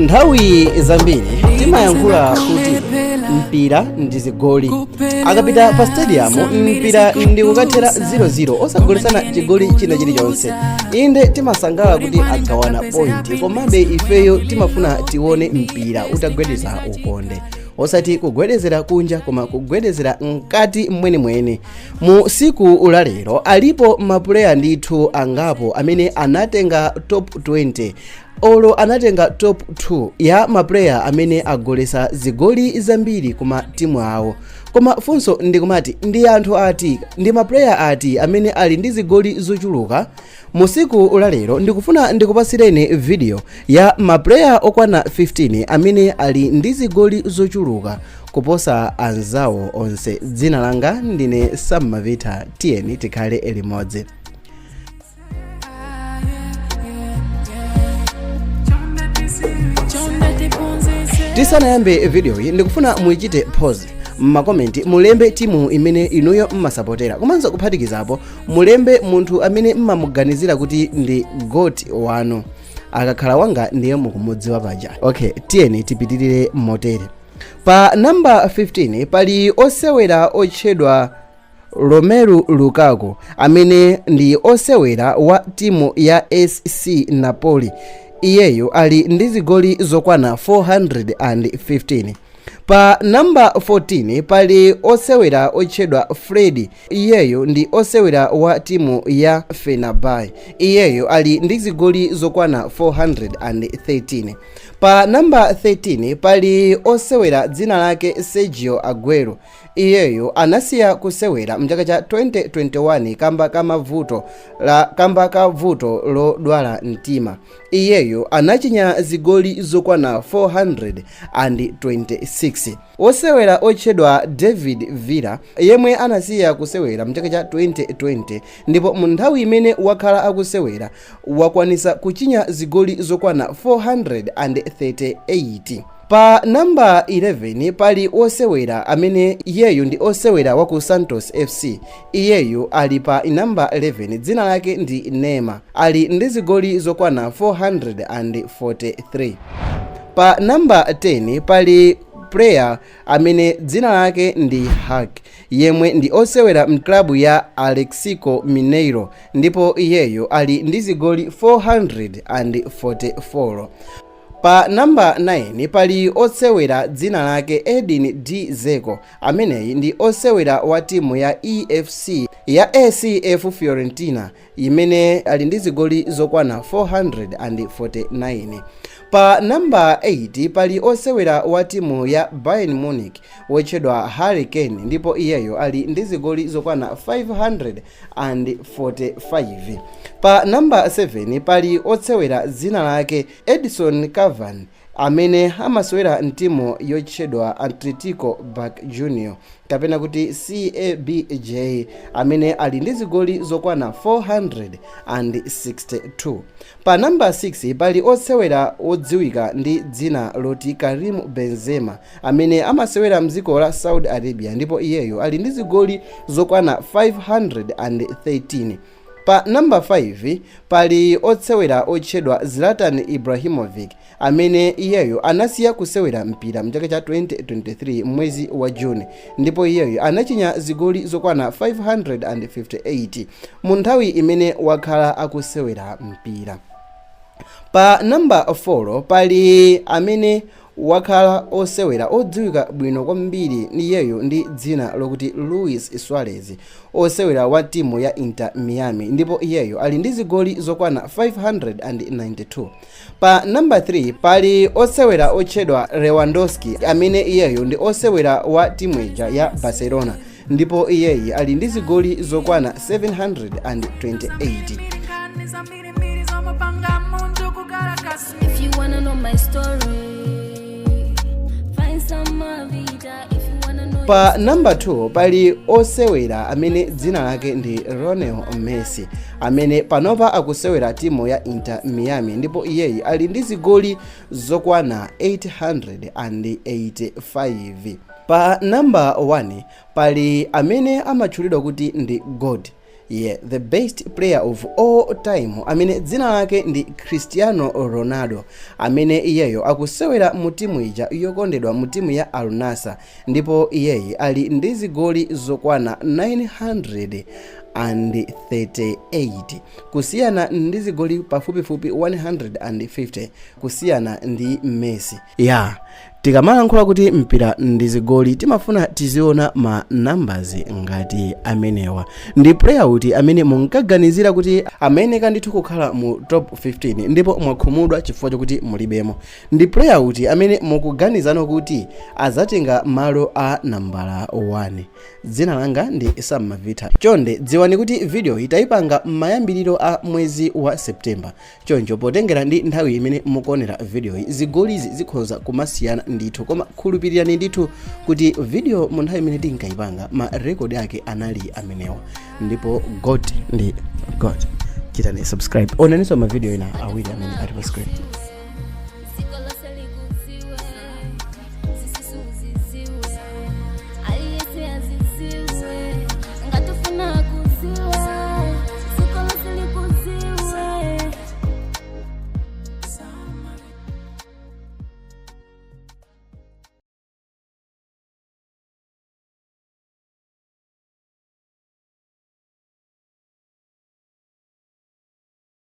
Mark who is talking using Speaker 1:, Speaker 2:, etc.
Speaker 1: Nthawi zambiri timayankhula kuti mpira ndi zigoli. Akapita pa stadium mpira ndi kukathera 0-0 osagolesana chigoli china chilichonse. Inde timasangalala kuti agawana point, komabe ifeyo timafuna tione mpira utagwedeza ukonde. Osati kugwedezera kunja koma kugwedezera mkati mwenimweni. Mu siku lalero alipo mapuleya ndithu angapo amene anatenga top 20 olo anatenga top 2 ya mapuleya amene agolesa zigoli zambiri kuma timu awo. Koma funso ndikumati ndi anthu ati, ndi mapuleya ati amene ali ndi zigoli zochuluka? Mu siku lalero ndikufuna ndikupasireni video ya mapuleya okwana 15 amene ali ndi zigoli zochuluka kuposa anzawo onse. Dzina langa ndine Sam Mavita, tiyeni tikhale limodzi. Tisanayambe video iyi ndikufuna muichite pause mmakomenti mulembe timu imene inuyo mmasapotera, komanso kuphatikizapo mulembe munthu amene mmamuganizira kuti ndi GOAT wanu. Akakhala wanga ndiye mukumudziwa paja. Okay, tiyeni tipitirire motere. Pa namba 15 pali osewera otchedwa Romelu Lukaku amene ndi osewera wa timu ya SC Napoli. Iyeyo ali ndi zigoli zokwana 415. Pa namba 14 pali osewera otchedwa Fred. Iyeyo ndi osewera wa timu ya Fenerbahce. Iyeyo ali ndi zigoli zokwana 413. Pa namba 13 pali osewera dzina lake Sergio Aguero. Iyeyo anasiya kusewera mchaka cha 2021 kamba ka vuto lodwala mtima. Iyeyo anachinya zigoli zokwana 426. Osewera otchedwa David Villa yemwe anasiya kusewera mchaka cha 2020 ndipo mu nthawi imene wakhala akusewera wakwanisa kuchinya zigoli zokwana 438. Pa namba 11 pali osewera amene iyeyo ndi osewera wa ku Santos FC. Iyeyo ali pa namba 11, dzina lake ndi Neymar, ali ndi zigoli zokwana 443. Pa namba 10 pali player amene dzina lake ndi Hulk, yemwe ndi osewera mklabu ya Alexico Mineiro, ndipo iyeyo ali ndi zigoli 444. Pa namba 9 pali osewera dzina lake Edin Dzeko ameneyi ndi osewera wa timu ya EFC ya ACF Fiorentina imene ali ndi zigoli zokwana 449. Pa namba 8 pali osewera wa timu ya Bayern Munich wotchedwa Harry Kane, ndipo iyeyo ali ndi zigoli zokwana 545. Pa namba 7 pali osewera dzina lake Edison Cavani amene amasewera mtimu yotchedwa Atletico Bac Junior kapena kuti CABJ amene ali ndi zigoli zokwana 462. Pa namba 6 pali osewera odziwika ndi dzina loti Karim Benzema amene amasewera mdziko la Saudi Arabia, ndipo iyeyo ali ndi zigoli zokwana 513. Pa namba 5 pali osewera otchedwa Zlatan Ibrahimovic amene iyeyo anasiya kusewera mpira mchaka cha 2023 mwezi wa Juni, ndipo iyeyo anachinya zigoli zokwana 558 mu nthawi imene wakhala akusewera mpira. Pa namba 4 pali amene wakhala osewera odziwika bwino kwambiri iyeyo ndi dzina lokuti Luis Suarez, osewera wa timu ya Inter Miami, ndipo iyeyo ali ndi zigoli zokwana 592. Pa namba 3 pali osewera otchedwa Lewandowski amene iyeyo ndi osewera wa timu ija ya Barcelona, ndipo iyeyi ali ndi zigoli zokwana 728.
Speaker 2: If you wanna know my story,
Speaker 1: pa namba 2 pali osewera amene dzina lake ndi Lionel Messi amene panopa akusewera timu ya Inter Miami, ndipo iyeyi ali ndi zigoli zokwana 885. Pa namba 1 pali amene amatchulidwa kuti ndi GOAT. the best player of all time amene dzina lake ndi Cristiano Ronaldo, amene iyeyo akusewera mu timu ija yokondedwa mu timu ya Al Nassr, ndipo iyeyi ali ndi zigoli zokwana 938 kusiyana ndi zigoli pafupifupi 150 kusiyana ndi Messi. Tikamalankhula kuti mpira ndi zigoli timafuna tiziona ma numbers ngati amenewa. Ndi player uti amene munkaganizira kuti amayeneka ndithu kukhala mu top 15 ndipo mwakhumudwa chifukwa chokuti mulibemo. Ndi player uti amene mukuganizana kuti azatenga malo a nambala 1. Dzina langa ndi Sam Mavita. Chonde dziwani kuti video itayipanga mayambiriro a mwezi wa September. Choncho potengera ndi nthawi imene mukuonera video iyi, zigoli izi zikhoza kumasiyana ndithu, koma khulupirirani ndithu kuti video mu nthawi imene tinkayipanga ma record yake anali amenewa. Ndipo God ndi God. Chitani subscribe. Onaninso ma video ina awiri amene ali pa screen.